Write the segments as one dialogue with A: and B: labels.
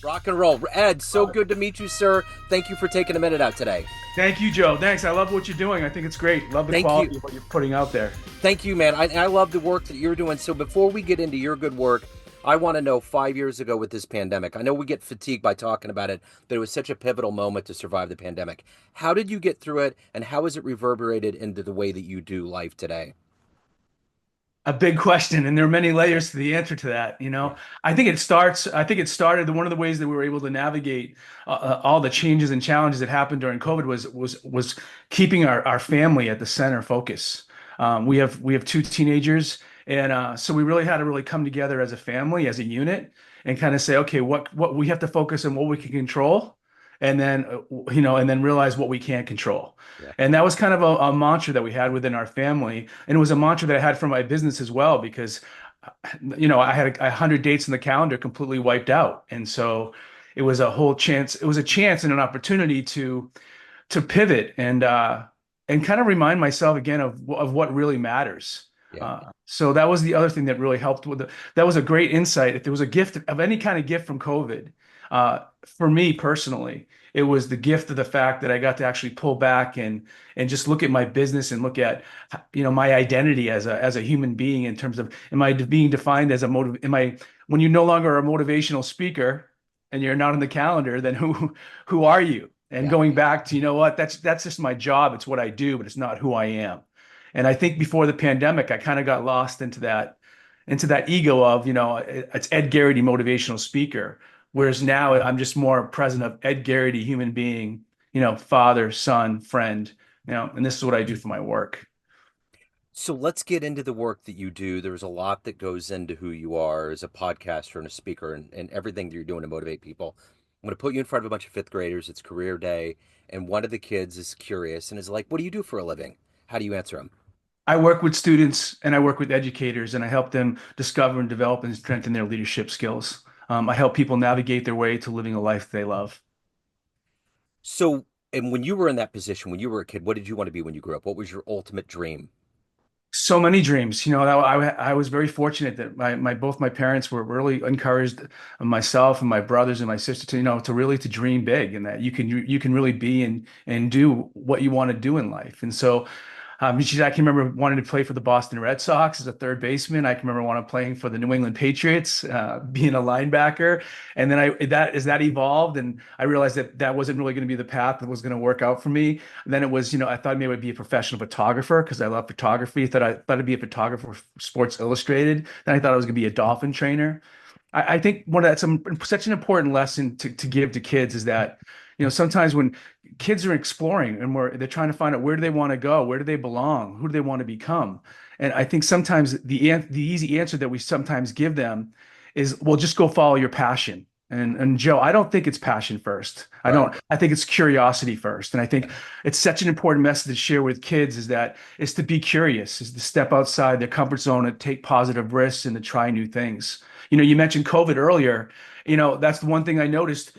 A: Rock and roll. Ed, so good to meet you, sir. Thank you for taking a minute out today.
B: Thank you, Joe. Thanks. I love what you're doing. I think it's great. Love the
A: Thank you.
B: quality of what you're putting out there.
A: Thank you, man. I love the work that you're doing. So before we get into your good work, I want to know 5 years ago with this pandemic. I know we get fatigued by talking about it, but it was such a pivotal moment to survive the pandemic. How did you get through it, and how has it reverberated into the way that you do life today?
B: A big question, and there are many layers to the answer to that.
A: Yeah.
B: I think it started, one of the ways that we were able to navigate all the changes and challenges that happened during COVID was keeping our family at the center focus. We have two teenagers, and so we really had to really come together as a family, as a unit, and kind of say, okay, what we have to focus on, what we can control, and then and then realize what we can't control.
A: Yeah.
B: And that was kind of a mantra that we had within our family. And it was a mantra that I had for my business as well, because, I had 100 dates in the calendar completely wiped out. And so it was a chance and an opportunity to pivot and kind of remind myself again of what really matters.
A: Yeah.
B: So that was the other thing that really helped that was a great insight. If there was a gift of any kind of gift from COVID, for me personally, it was the gift of the fact that I got to actually pull back and just look at my business and look at, my identity as a human being in terms of, am I being defined as when you no longer are a motivational speaker and you're not on the calendar, then who are you? And
A: Yeah.
B: going back to, that's just my job. It's what I do, but it's not who I am. And I think before the pandemic, I kind of got lost into that ego of, it's Ed Gerety, motivational speaker. Whereas now I'm just more present of Ed Gerety, human being, father, son, friend, and this is what I do for my work.
A: So let's get into the work that you do. There's a lot that goes into who you are as a podcaster and a speaker and everything that you're doing to motivate people. I'm going to put you in front of a bunch of fifth graders. It's career day. And one of the kids is curious and is like, what do you do for a living? How do you answer them?
B: I work with students and I work with educators and I help them discover and develop and strengthen their leadership skills. I help people navigate their way to living a life they love.
A: So, and when you were in that position, when you were a kid, what did you want to be when you grew up? What was your ultimate dream?
B: So many dreams. I was very fortunate that both my parents were really encouraged myself and my brothers and my sister to really to dream big, and that you can really be and do what you want to do in life. And so I can remember wanting to play for the Boston Red Sox as a third baseman. I can remember wanting playing for the New England Patriots, being a linebacker. And then that evolved, and I realized that wasn't really going to be the path that was going to work out for me. And then it was, I thought maybe I'd be a professional photographer because I love photography. I thought I'd be a photographer for Sports Illustrated. Then I thought I was going to be a dolphin trainer. I think such an important lesson to give to kids is that, sometimes when kids are exploring and they're trying to find out where do they want to go, where do they belong, who do they want to become, and I think sometimes the easy answer that we sometimes give them is, well, just go follow your passion. And Joe, I don't think it's passion first. I
A: Right.
B: don't. I think it's curiosity first. And I think it's such an important message to share with kids is to be curious, is to step outside their comfort zone and take positive risks and to try new things. You mentioned COVID earlier. That's the one thing I noticed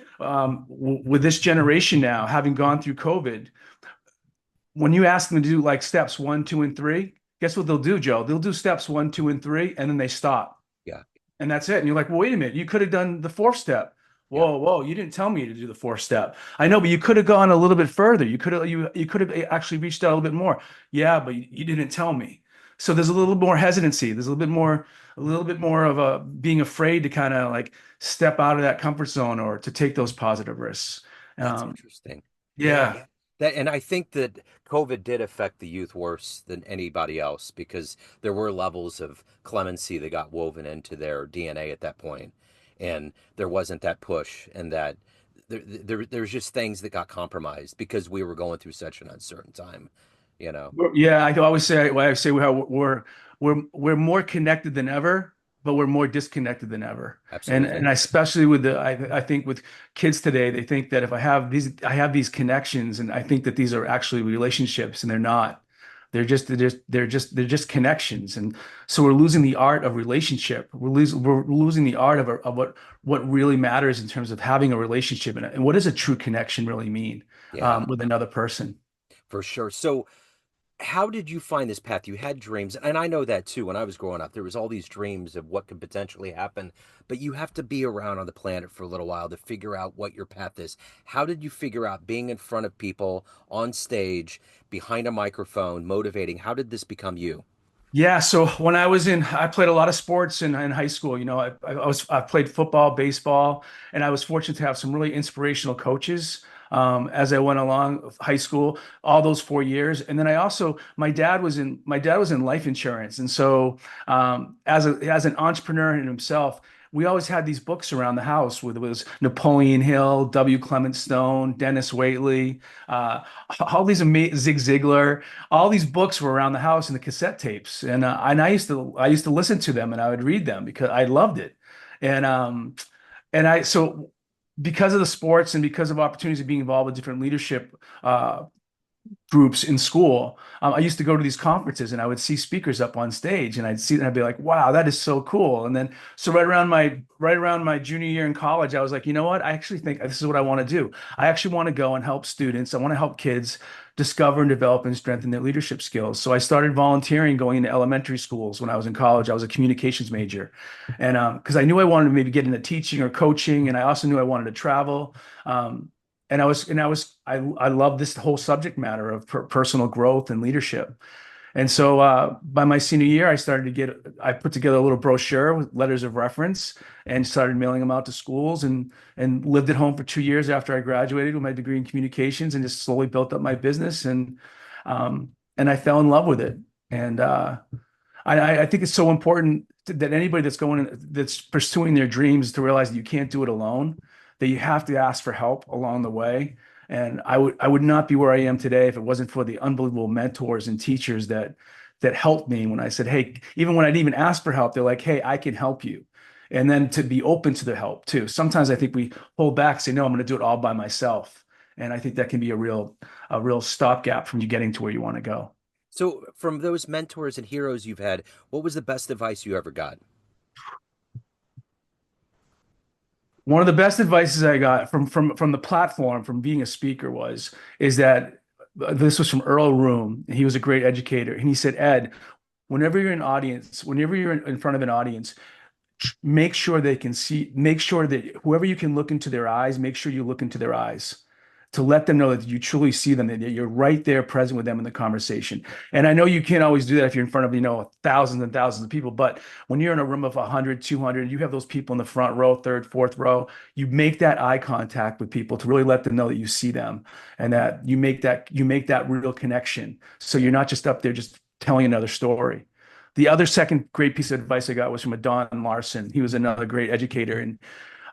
B: with this generation now, having gone through COVID. When you ask them to do like steps one, two, and three, guess what they'll do, Joe? They'll do steps one, two, and three, and then they stop.
A: Yeah.
B: And that's it. And you're like, well, wait a minute, you could have done the fourth step.
A: Yeah.
B: Whoa, you didn't tell me to do the fourth step. I know, but you could have gone a little bit further. You could have actually reached out a little bit more. Yeah, but you didn't tell me. So there's a little more hesitancy. There's a little bit more of a being afraid to kind of like step out of that comfort zone or to take those positive risks.
A: That's
B: Um,
A: interesting. Yeah.
B: yeah.
A: And I think that COVID did affect the youth worse than anybody else because there were levels of clemency that got woven into their DNA at that point, and there wasn't that push, and that there's just things that got compromised because we were going through such an uncertain time, you know.
B: Yeah, I always say, well, I say how we're more connected than ever, but we're more disconnected than ever. And
A: Absolutely.
B: I especially I think with kids today, they think that if I have these connections, and I think that these are actually relationships, and they're not. They're just connections, and so we're losing the art of relationship. We're losing the art of what really matters in terms of having a relationship, and what does a true connection really mean
A: Yeah,
B: with another person.
A: for sure. So how did you find this path? You had dreams, and I know that too. When I was growing up, there was all these dreams of what could potentially happen, but you have to be around on the planet for a little while to figure out what your path is. How did you figure out being in front of people on stage, behind a microphone, motivating? How did this become you?
B: Yeah, so when I played a lot of sports in high school. I played football, baseball, and I was fortunate to have some really inspirational coaches as I went along high school, all those 4 years. And then my dad was in life insurance, and so as an entrepreneur in himself, we always had these books around the house. With it was Napoleon Hill, W. Clement Stone, Dennis Waitley, uh, all these amazing Zig Ziglar, all these books were around the house in the cassette tapes, and I used to listen to them and I would read them because I loved it, and and I so because of the sports and because of opportunities of being involved with different leadership groups in school. I used to go to these conferences and I would see speakers up on stage and I'd see and I'd be like, wow, that is so cool. And then so right around my junior year in college, I was like, you know what? I actually think this is what I want to do. I actually want to go and help students. I want to help kids discover and develop and strengthen their leadership skills. So I started volunteering going into elementary schools when I was in college. I was a communications major. And because I knew I wanted to maybe get into teaching or coaching, and I also knew I wanted to travel. Um, I love this whole subject matter of personal growth and leadership. And so by my senior year, I put together a little brochure with letters of reference and started mailing them out to schools, and lived at home for 2 years after I graduated with my degree in communications, and just slowly built up my business, and I fell in love with it. And I think it's so important that anybody that's pursuing their dreams to realize that you can't do it alone, that you have to ask for help along the way. And I would not be where I am today if it wasn't for the unbelievable mentors and teachers that helped me when I said, hey, even when I didn't even ask for help, they're like, hey, I can help you. And then to be open to the help too. Sometimes I think we hold back, say, no, I'm going to do it all by myself. And I think that can be a real stopgap from you getting to where you want to go.
A: So, from those mentors and heroes you've had, what was the best advice you ever got?
B: One of the best advices I got from the platform from being a speaker was is that this was from Earl Room. He was a great educator, and he said, Ed, whenever you're in front of an audience, make sure they can see, make sure that whoever you can look into their eyes, make sure you look into their eyes to let them know that you truly see them, that you're right there present with them in the conversation. And I know you can't always do that if you're in front of, thousands and thousands of people, but when you're in a room of 100, 200, you have those people in the front row, third, fourth row, you make that eye contact with people to really let them know that you see them and that you make that real connection. So you're not just up there just telling another story. The other second great piece of advice I got was from a Don Larson. He was another great educator,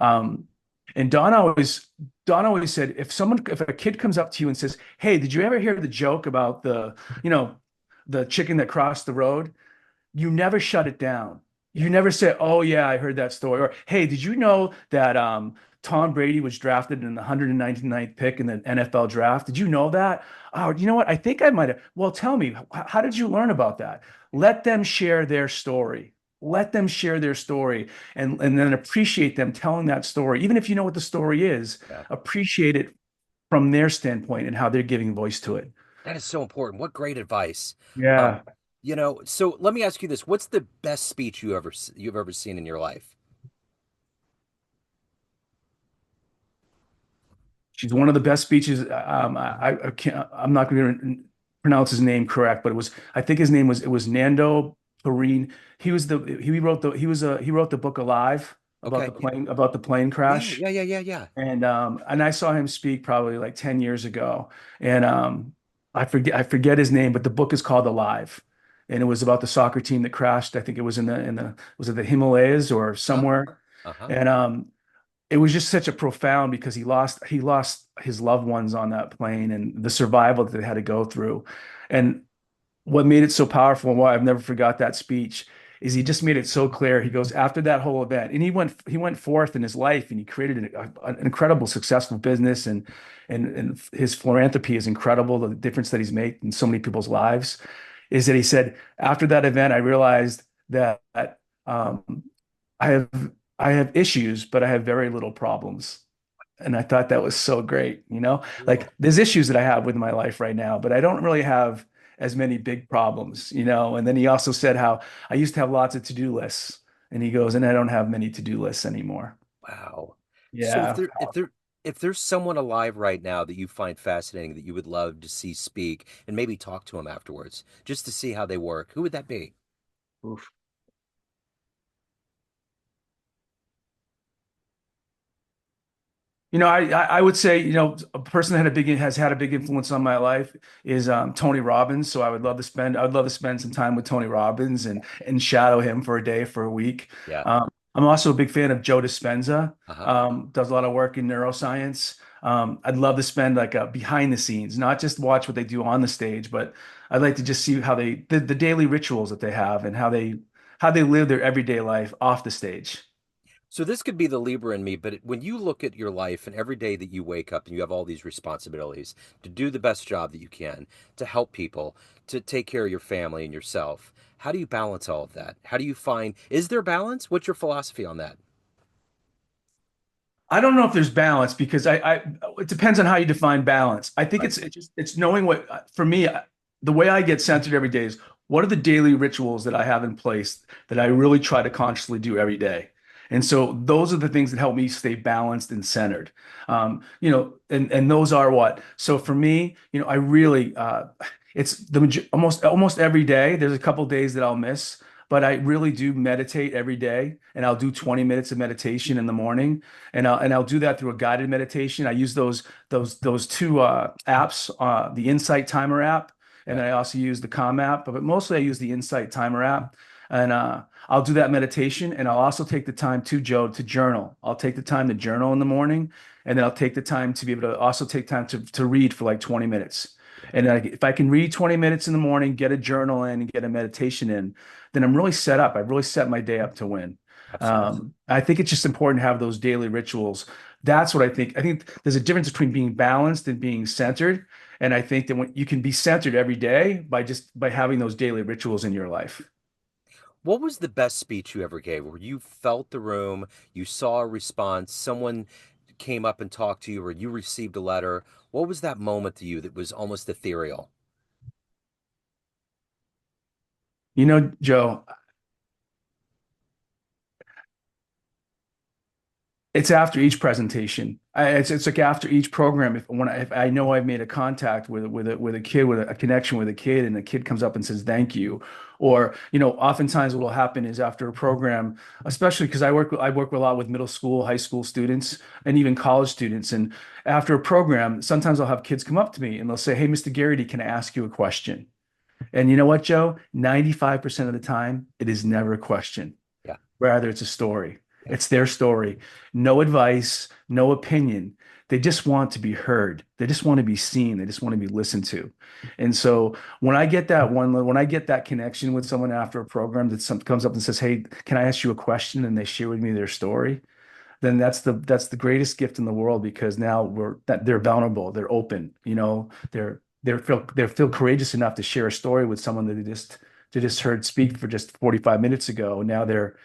B: um, and Don always said, if a kid comes up to you and says, "Hey, did you ever hear the joke about you know, the chicken that crossed the road?" You never shut it down.
A: Yeah.
B: You never say, "Oh yeah, I heard that story," or "Hey, did you know that Tom Brady was drafted in the 199th pick in the NFL draft? Did you know that?" Oh, you know what? I think I might have. Well, tell me, how did you learn about that? Let them share their story. Let them share their story, and then appreciate them telling that story. Even if you know what the story is,
A: Yeah.
B: appreciate it from their standpoint and how they're giving voice to it.
A: That is so important. What great advice. Um,
B: Yeah.
A: so let me ask you this. What's the best speech you've ever seen in your life?
B: She's one of the best speeches. I can't. I'm not going to pronounce his name correct, but I think his name was Nando Perine. He wrote the book Alive
A: Okay. Yeah.
B: about the plane
A: Yeah,
B: crash.
A: yeah, yeah, yeah, yeah.
B: And I saw him speak probably like 10 years ago. And I forget his name, but the book is called Alive. And it was about the soccer team that crashed. I think it was was it the Himalayas or
A: Uh-huh.
B: somewhere?
A: Uh-huh.
B: And it was just such a profound because he lost his loved ones on that plane and the survival that they had to go through. And what made it so powerful and why I've never forgot that speech is he just made it so clear. He goes after that whole event, and he went forth in his life, and he created an incredible, successful business, and his philanthropy is incredible. The difference that he's made in so many people's lives is that he said after that event, I realized that um, I have I have issues, but I have very little problems. And I thought that was so great,
A: Cool.
B: Like there's issues that I have with my life right now, but I don't really have as many big problems, you know. And then he also said how I used to have lots of to-do lists, and he goes, and I don't have many to-do lists anymore.
A: Wow. So
B: Yeah.
A: if there's someone alive right now that you find fascinating that you would love to see speak and maybe talk to them afterwards, just to see how they work, who would that be?
B: Oof. You know, I would say, you know, a person that has had a big influence on my life is Tony Robbins. So I would love to spend some time with Tony Robbins and shadow him for a day, for a week.
A: Yeah.
B: I'm also a big fan of Joe Dispenza.
A: Uh-huh.
B: Does a lot of work in neuroscience. I'd love to spend like a behind the scenes, not just watch what they do on the stage, but I'd like to just see how the daily rituals that they have and how they live their everyday life off the stage.
A: So this could be the Libra in me, but when you look at your life and every day that you wake up and you have all these responsibilities to do the best job that you can, to help people, to take care of your family and yourself, how do you balance all of that? How do you find, is there balance? What's your philosophy on that?
B: I don't know if there's balance because it depends on how you define balance. I think
A: Right.
B: it's knowing what for me the way I get centered every day is what are the daily rituals that I have in place that I really try to consciously do every day. And so those are the things that help me stay balanced and centered. You know, and those are what. So for me, you know, I really it's almost every day. There's a couple days that I'll miss, but I really do meditate every day, and I'll do 20 minutes of meditation in the morning, and I'll do that through a guided meditation. I use those two apps, the Insight Timer app, and
A: Yeah.
B: then I also use the Calm app, but mostly I use the Insight Timer app, and I'll do that meditation, and I'll also take the time to Joe to journal. I'll take the time to journal in the morning, and then I'll take the time to be able to also take time to read for like 20 minutes.
A: Yeah.
B: And if I can read 20 minutes in the morning, get a journal in, and get a meditation in, then I'm really set up. I've really set my day up to win.
A: Absolutely.
B: I think it's just important to have those daily rituals. That's what I think. I think there's a difference between being balanced and being centered. And I think that when you can be centered every day by having those daily rituals in your life.
A: What was the best speech you ever gave where you felt the room, you saw a response, someone came up and talked to you, or you received a letter? What was that moment to you that was almost ethereal?
B: You know, Joe, it's after each presentation. It's like after each program. If I know I've made a contact with a kid, with a connection with a kid, and the kid comes up and says thank you, or you know, oftentimes what will happen is after a program, especially because I work a lot with middle school, high school students, and even college students, and after a program, sometimes I'll have kids come up to me and they'll say, "Hey, Mr. Garrity, can I ask you a question?" And you know what, Joe? 95% of the time, it is never a question.
A: Yeah.
B: Rather, it's a story.
A: Yeah.
B: It's their story. No advice, no opinion. They just want to be heard. They just want to be seen. They just want to be listened to. And so when I get that connection with someone after a program that comes up and says, "Hey, can I ask you a question?" and they share with me their story, then that's the greatest gift in the world because now they're vulnerable, they're open, you know, they feel courageous enough to share a story with someone that they just heard speak for just 45 minutes ago. Now they're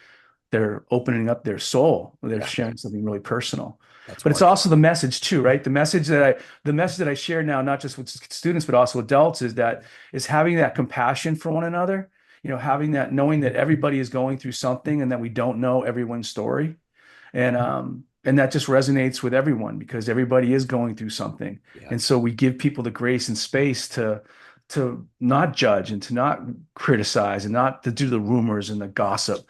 B: opening up their soul. They're
A: Yeah.
B: sharing something really personal.
A: That's
B: But it's
A: wonderful.
B: also the message too, right? The message that I share now, not just with students, but also adults, is having that compassion for one another, you know, having that knowing that everybody is going through something and that we don't know everyone's story. And that just resonates with everyone because everybody is going through something.
A: Yeah.
B: And so we give people the grace and space to not judge and to not criticize and not to do the rumors and the gossip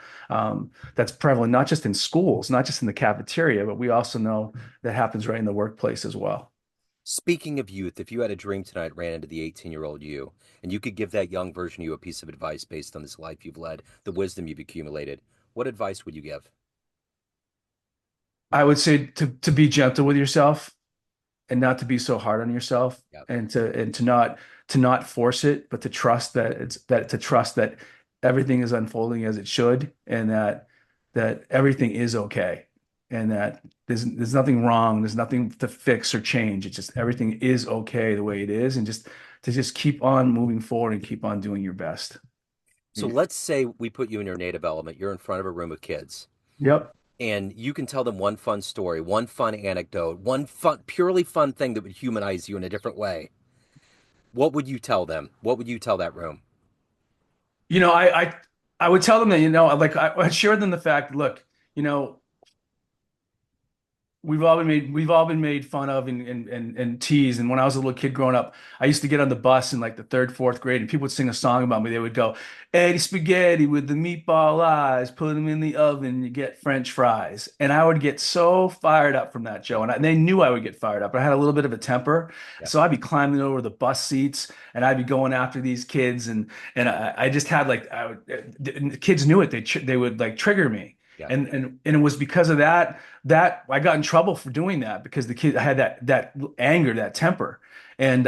B: that's prevalent, not just in schools, not just in the cafeteria, but we also know that happens right in the workplace as well.
A: Speaking of youth, if you had a dream tonight, ran into the 18-year-old you, and you could give that young version of you a piece of advice based on this life you've led, the wisdom you've accumulated, what advice would you give?
B: I would say to be gentle with yourself and not to be so hard on yourself
A: Yeah.
B: and to not force it, but to trust that to trust that everything is unfolding as it should and that everything is okay and that there's nothing wrong, there's nothing to fix or change. It's just everything is okay the way it is and just keep on moving forward and keep on doing your best.
A: So let's say we put you in your native element. You're in front of a room of kids,
B: Yep.
A: and you can tell them one fun story, one fun anecdote, one fun, purely fun thing that would humanize you in a different way. What would you tell them? What would you tell that room?
B: You know, I would tell them that, like I shared them the fact, look, you know, we've all been made fun of and teased. And when I was a little kid growing up, I used to get on the bus in like the third, fourth grade, and people would sing a song about me. They would go, Eddie Spaghetti with the meatball eyes, put them in the oven, you get French fries. And I would get so fired up from that, Joe. They knew I would get fired up. I had a little bit of a temper,
A: Yeah.
B: so I'd be climbing over the bus seats and I'd be going after these kids, and I just had like the kids knew it. They would like trigger me.
A: Yeah.
B: And it was because of that I got in trouble for doing that because the kid I had that anger, that temper. And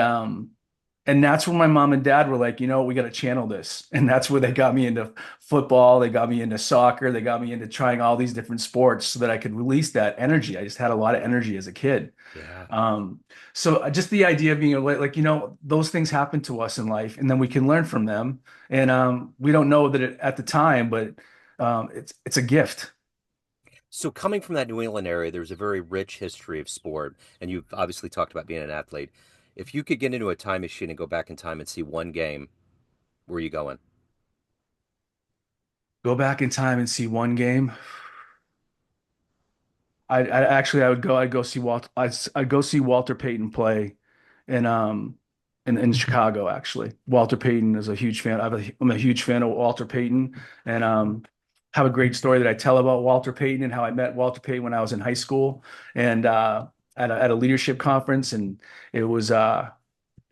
B: and that's when my mom and dad were like, we got to channel this. And that's where they got me into football, they got me into soccer, they got me into trying all these different sports so that I could release that energy. I just had a lot of energy as a kid.
A: Yeah.
B: Um, so just the idea of being like, those things happen to us in life, and then we can learn from them. And we don't know that at the time, but it's a gift.
A: So coming from that New England area, there's a very rich history of sport, and you've obviously talked about being an athlete. If you could get into a time machine and go back in time and see one game, where are you going?
B: Go back in time and see one game. I actually I'd go see I'd go see Walter Payton play in in Chicago actually. Walter Payton is a huge fan. I'm a huge fan of Walter Payton, and have a great story that I tell about Walter Payton and how I met Walter Payton when I was in high school and at a leadership conference. And it was I'll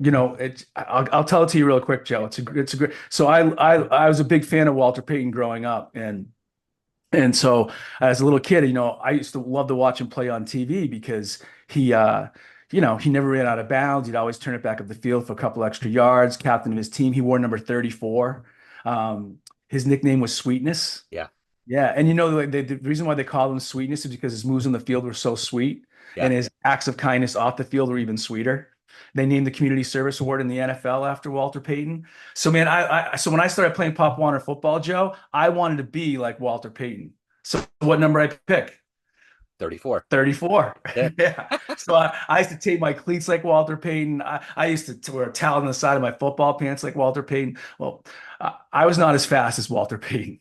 B: tell it to you real quick, Joe. It's a great. So I was a big fan of Walter Payton growing up, and so as a little kid, I used to love to watch him play on TV because he never ran out of bounds. He'd always turn it back up the field for a couple extra yards. Captain of his team, he wore number 34. His nickname was Sweetness.
A: Yeah.
B: Yeah, and the reason why they call him Sweetness is because his moves on the field were so sweet,
A: Yeah.
B: and his acts of kindness off the field were even sweeter. They named the Community Service Award in the NFL after Walter Payton. So man, so when I started playing Pop Warner football, Joe, I wanted to be like Walter Payton. So what number I pick?
A: 34.
B: 34.
A: Yeah.
B: Yeah. So I used to tape my cleats like Walter Payton. I used to wear a towel on the side of my football pants like Walter Payton. Well, I was not as fast as Walter Payton.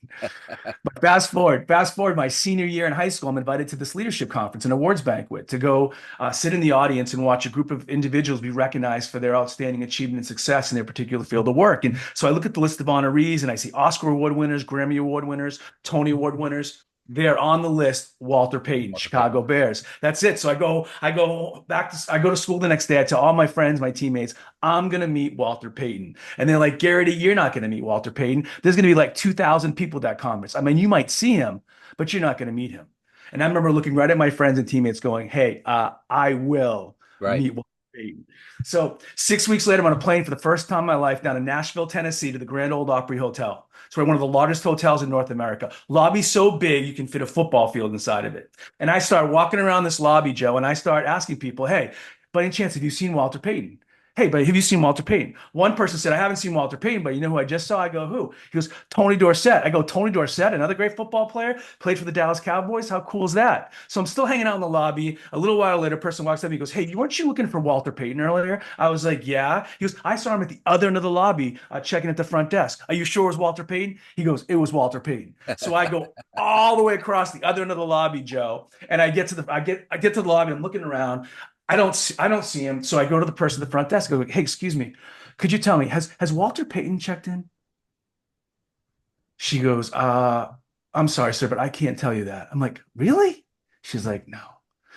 B: But fast forward my senior year in high school, I'm invited to this leadership conference and awards banquet to go sit in the audience and watch a group of individuals be recognized for their outstanding achievement and success in their particular field of work. And so I look at the list of honorees and I see Oscar Award winners, Grammy Award winners, Tony Award winners. They're on the list. Walter Payton,
A: Walter Payton.
B: Chicago Bears. That's it. So I go to school the next day. I tell all my friends, my teammates, I'm gonna meet Walter Payton. And they're like, Garrity, you're not gonna meet Walter Payton. There's gonna be like 2,000 people at that conference. I mean, you might see him, but you're not gonna meet him. And I remember looking right at my friends and teammates, going, "Hey, I will
A: Right.
B: meet Walter Payton." So 6 weeks later, I'm on a plane for the first time in my life down to Nashville, Tennessee, to the Grand Ole Opry Hotel. It's one of the largest hotels in North America. Lobby so big you can fit a football field inside of it. And I start walking around this lobby, Joe, and I start asking people, "Hey, by any chance, have you seen Walter Payton? Hey, but have you seen Walter Payton?" One person said, "I haven't seen Walter Payton, but you know who I just saw?" I go, "Who?" He goes, "Tony Dorsett." I go, "Tony Dorsett, another great football player, played for the Dallas Cowboys. How cool is that?" So I'm still hanging out in the lobby. A little while later, a person walks up. He goes, "Hey, weren't you looking for Walter Payton earlier?" I was like, "Yeah." He goes, "I saw him at the other end of the lobby, checking at the front desk. Are you sure it was Walter Payton?" He goes, "It was Walter Payton." So I go all the way across the other end of the lobby, Joe, and I get to the lobby. I'm looking around. I don't see him. So I go to the person at the front desk. I go, "Hey, excuse me, could you tell me, has Walter Payton checked in?" She goes, I'm sorry, sir, but I can't tell you that. I'm like, "Really?" She's like, "No."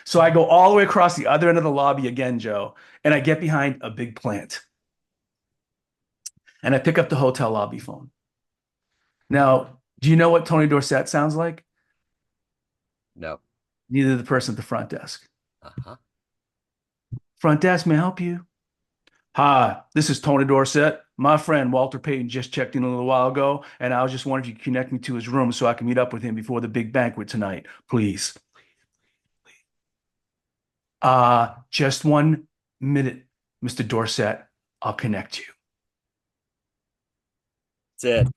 B: So I go all the way across the other end of the lobby again, Joe, and I get behind a big plant and I pick up the hotel lobby phone. Now, do you know what Tony Dorsett sounds like?
A: No.
B: Neither the person at the front desk.
A: Uh-huh.
B: "Front desk, may I help you?" "Hi, this is Tony Dorsett. My friend Walter Payton just checked in a little while ago, and I was just wondering if you could connect me to his room so I can meet up with him before the big banquet tonight, please." Just 1 minute, Mr. Dorsett. I'll connect you.
A: That's it.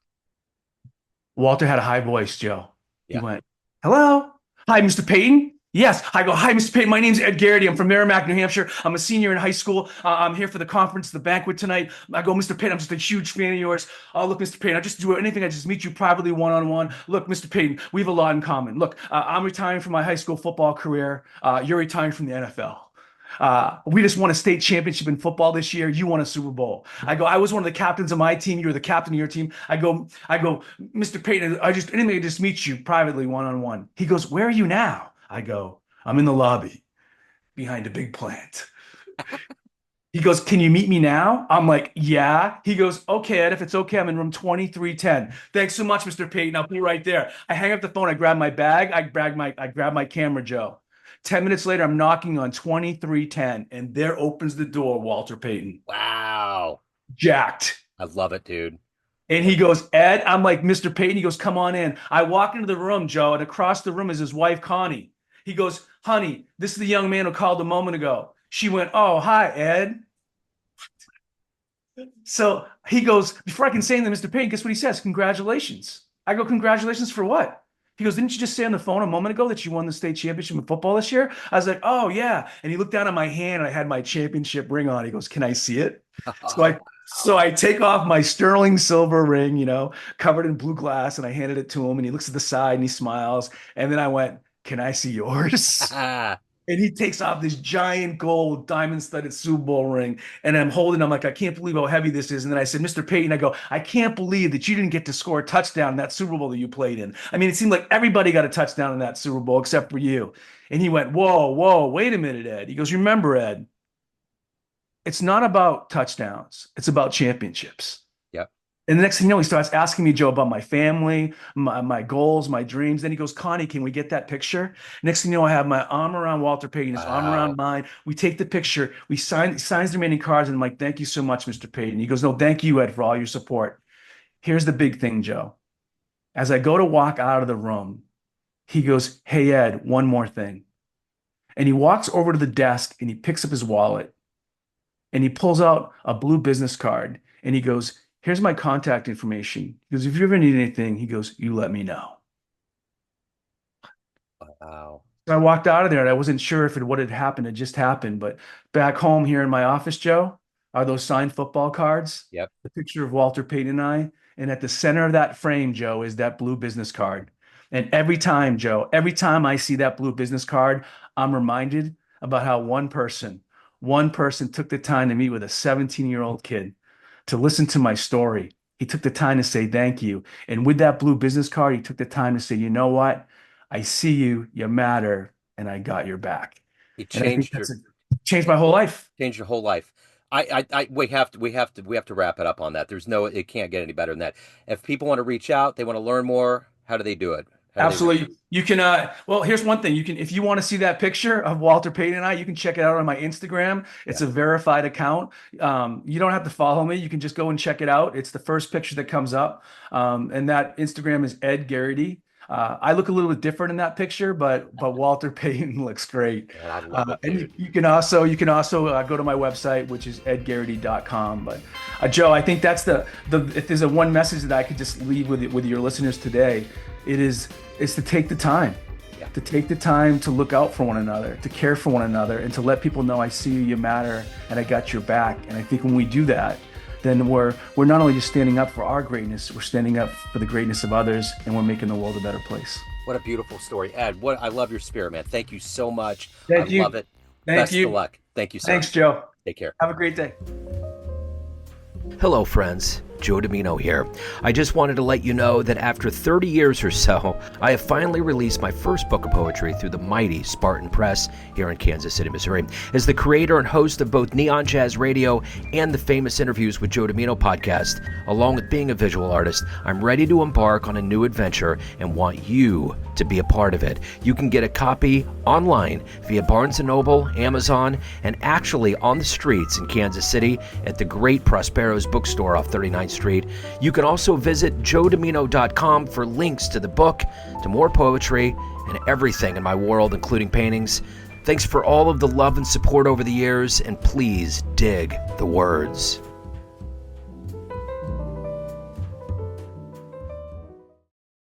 B: Walter had a high voice, Joe. He
A: Yeah.
B: went, "Hello? Hi, Mr. Payton." Yes. I go, hi, Mr. Payton. My name's Ed Gerety. I'm from Merrimack, New Hampshire. I'm a senior in high school. I'm here for the conference, the banquet tonight. I go, Mr. Payton, I'm just a huge fan of yours. Oh, look, Mr. Payton, I just do anything. I just meet you privately one-on-one. Look, Mr. Payton, we have a lot in common. Look, I'm retiring from my high school football career. You're retiring from the NFL. We just won a state championship in football this year. You won a Super Bowl. I go, I was one of the captains of my team. You were the captain of your team. I go, Mr. Payton, anyway, I just meet you privately one-on-one. He goes, where are you now? I go, I'm in the lobby behind a big plant. He goes, can you meet me now? I'm like, yeah. He goes, okay, Ed, if it's okay, I'm in room 2310. Thanks so much, Mr. Payton. I'll be right there. I hang up the phone. I grab my bag. I grab my camera, Joe. 10 minutes later, I'm knocking on 2310, and there opens the door, Walter Payton.
A: Wow.
B: Jacked.
A: I love it, dude.
B: And he goes, Ed, I'm like, Mr. Payton. He goes, come on in. I walk into the room, Joe, and across the room is his wife, Connie. He goes, honey, this is the young man who called a moment ago. She went, oh, hi, Ed. So he goes, before I can say anything, Mr. Payton, guess what he says? Congratulations. I go, congratulations for what? He goes, didn't you just say on the phone a moment ago that you won the state championship in football this year? I was like, oh, yeah. And he looked down at my hand and I had my championship ring on. He goes, can I see it? So I so I take off my sterling silver ring, covered in blue glass, and I handed it to him. And he looks at the side and he smiles. And then I went, can I see yours?
A: Wow.
B: And he takes off this giant gold diamond-studded Super Bowl ring. And I'm like, I can't believe how heavy this is. And then I said, Mr. Payton, I go, I can't believe that you didn't get to score a touchdown in that Super Bowl that you played in. I mean, it seemed like everybody got a touchdown in that Super Bowl except for you. And he went, whoa, wait a minute, Ed. He goes, remember, Ed, it's not about touchdowns. It's about championships.
A: Yep.
B: And the next thing you know, he starts asking me, Joe, about my family, my goals, my dreams. Then he goes, Connie, can we get that picture? Next thing you know, I have my arm around Walter Payton, his arm around
A: Wow.
B: mine. We take the picture. He signs the remaining cards. And I'm like, thank you so much, Mr. Payton. He goes, no, thank you, Ed, for all your support. Here's the big thing, Joe. As I go to walk out of the room, he goes, hey, Ed, one more thing. And he walks over to the desk and he picks up his wallet and he pulls out a blue business card and he goes, here's my contact information. He goes, if you ever need anything, he goes, you let me know.
A: Wow.
B: So I walked out of there and I wasn't sure if what had happened had just happened. But back home here in my office, Joe, are those signed football cards,
A: Yep.
B: the picture of Walter Payton and I. And at the center of that frame, Joe, is that blue business card. And every time, Joe, every time I see that blue business card, I'm reminded about how one person took the time to meet with a 17-year-old kid to listen to my story. He took the time to say thank you. And with that blue business card, he took the time to say, you know what? I see you, you matter, and I got your back.
A: It
B: And I think
A: changed your
B: changed my whole life.
A: changed your whole life. We have to wrap it up on that. It can't get any better than that. If people want to reach out, they want to learn more, how do they do it? How do they reach?
B: Absolutely. You can, well, here's one thing. If you want to see that picture of Walter Payton and I, you can check it out on my Instagram. It's
A: Yeah.
B: a verified account. You don't have to follow me. You can just go and check it out. It's the first picture that comes up. And that Instagram is Ed Gerety. I look a little bit different in that picture, but Walter Payton looks great.
A: Man, I love it,
B: And
A: dude.
B: you can also go to my website, which is edgerety.com. But Joe, I think that's the if there's one message that I could just leave with your listeners today, it's to take the time.
A: Yeah.
B: To take the time to look out for one another, to care for one another, and to let people know I see you, you matter, and I got your back. And I think when we do that, then we're not only just standing up for our greatness, we're standing up for the greatness of others, and we're making the world a better place.
A: What a beautiful story. Ed, I love your spirit, man. Thank you so much.
B: Thank
A: I
B: you.
A: love it.
B: Thank
A: Best
B: you.
A: of luck. Thank you, sir.
B: Thanks, Joe.
A: Take care.
B: Have a great day.
C: Hello, friends. Joe Dimino here. I just wanted to let you know that after 30 years or so, I have finally released my first book of poetry through the mighty Spartan Press here in Kansas City, Missouri. As the creator and host of both Neon Jazz Radio and the Famous Interviews with Joe Dimino podcast, along with being a visual artist, I'm ready to embark on a new adventure and want you to be a part of it. You can get a copy online via Barnes & Noble, Amazon, and actually on the streets in Kansas City at the great Prospero's bookstore off 39th Street. You can also visit joedimino.com for links to the book, to more poetry, and everything in my world, including paintings. Thanks for all of the love and support over the years, and please dig the words.